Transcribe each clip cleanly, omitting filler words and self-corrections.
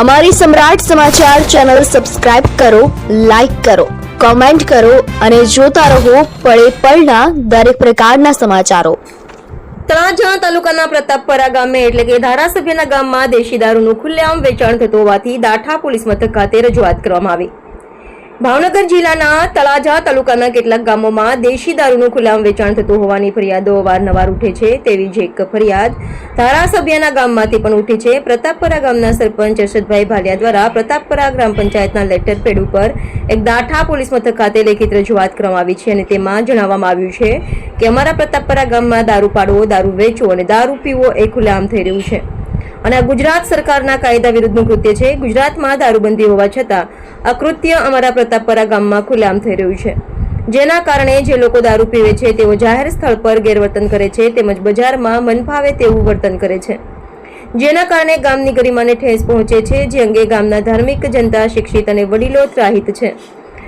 અમારી સમ્રાટ સમાચાર ચેનલ સબસ્ક્રાઇબ કરો, લાઈક કરો, કોમેન્ટ કરો અને જોતા રહો પળે પળના દરેક પ્રકારના સમાચારો। તળાજા તાલુકાના પ્રતાપપરા ગામે એટલે કે ધારાસભ્યના ગામમાં દેશી દારૂનું ખુલ્લેઆમ વેચાણ થતું હોવાથી દાઠા પોલીસ મથક ખાતે રજૂઆત કરવામાં આવી। ભાવનગર જિલ્લાના તળાજા તાલુકાના કેટલાક ગામોમાં દેશી દારૂનું ખુલ્લેઆમ વેચાણ થતું હોવાની ફરિયાદો અવારનવાર ઉઠે છે। તેવી જ એક ફરિયાદ ધારાસભ્યના ગામમાંથી પણ ઉઠી છે। પ્રતાપપરા ગામના સરપંચ અરશદભાઈ ભાલિયા દ્વારા પ્રતાપપરા ગ્રામ પંચાયતના લેટર પેડ ઉપર એક દાઠા પોલીસ મથક ખાતે લેખિત રજૂઆત કરવામાં આવી છે અને તેમાં જણાવવામાં આવ્યું છે કે અમારા પ્રતાપપરા ગામમાં દારૂ પાડવો, દારૂ વેચવો અને દારૂ પીવો એ ખુલ્લેઆમ થઈ રહ્યું છે અને આ ગુજરાત સરકારના કાયદા વિરુદ્ધનું કૃત્ય છે। ગુજરાતમાં દારૂબંધી હોવા છતાં આ કૃત્ય અમારા પ્રતાપપરા ગામમાં ખુલ્લેઆમ થઈ રહ્યું છે, જેના કારણે જે લોકો દારૂ પીવે છે તેઓ જાહેર સ્થળ પર ગેરવર્તન કરે છે તેમજ બજારમાં મનફાવે તેવું વર્તન કરે છે, જેના કારણે ગામની ગરિમાને ઠેસ પહોંચે છે, જે અંગે ગામના ધાર્મિક જનતા, શિક્ષિત અને વડીલો ત્રાહિત છે।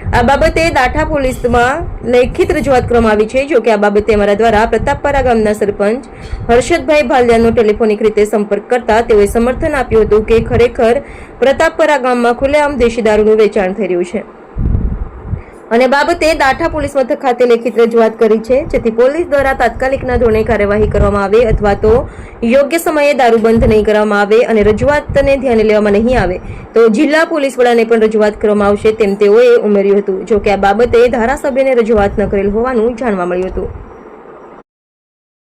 આ બાબતે દાઠા પોલીસમાં લેખિત રજૂઆત કરવામાં આવી છે। જો કે આ બાબતે અમારા દ્વારા પ્રતાપપરા ગામના સરપંચ હર્ષદભાઈ ભાલિયાનો ટેલિફોનિક રીતે સંપર્ક કરતા તેઓએ સમર્થન આપ્યું હતું કે ખરેખર પ્રતાપપરા ગામમાં ખુલ્લેઆમ દેશી દારૂનું વેચાણ થઈ રહ્યું છે અને બાબતે દાઠા પોલીસ મથક ખાતે લેખિત રજૂઆત કરી છે, જેથી પોલીસ દ્વારા તાત્કાલિકના ધોરણે કાર્યવાહી કરવામાં આવે અથવા તો યોગ્ય સમયે દારૂ બંધ નહીં કરવામાં આવે અને રજૂઆતને ધ્યાને લેવામાં નહીં આવે તો જિલ્લા પોલીસ વડાને પણ રજૂઆત કરવામાં આવશે તેમ તેઓએ ઉમેર્યું હતું। જો કે આ બાબતે ધારાસભ્યને રજૂઆત ન કરેલ હોવાનું જાણવા મળ્યું હતું।